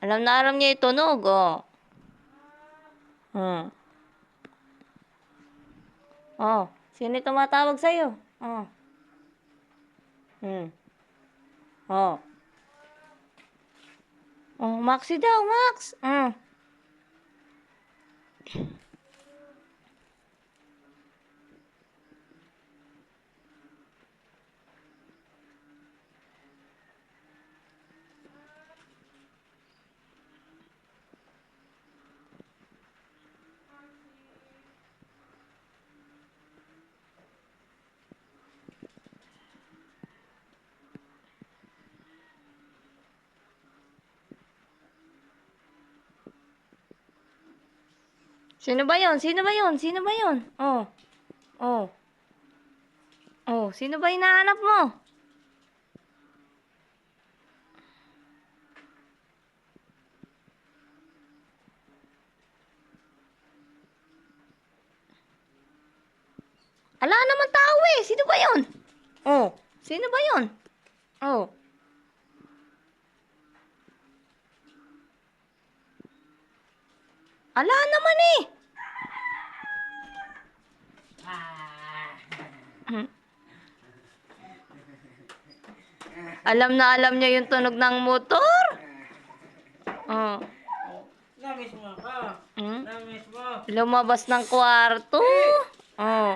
Alam na alam niya yung tunog, oh. Hmm. Oh, sino yung tumatawag sa'yo? Oh. Hmm. Oh. Oh, Maxi daw, Max. Hmm. Sino ba yun? Sino ba yun? Sino ba yun? Oh. Oh. Oh, sino ba hinahanap mo? Ala naman tao eh. Sino ba yun? Oh. Sino ba yun? Oh. Ala naman eh. Hmm. Alam niya yung tunog ng motor. Oh. Namiss mo ako. Hmm? Namiss mo. Lumabas ng kwarto. Oh.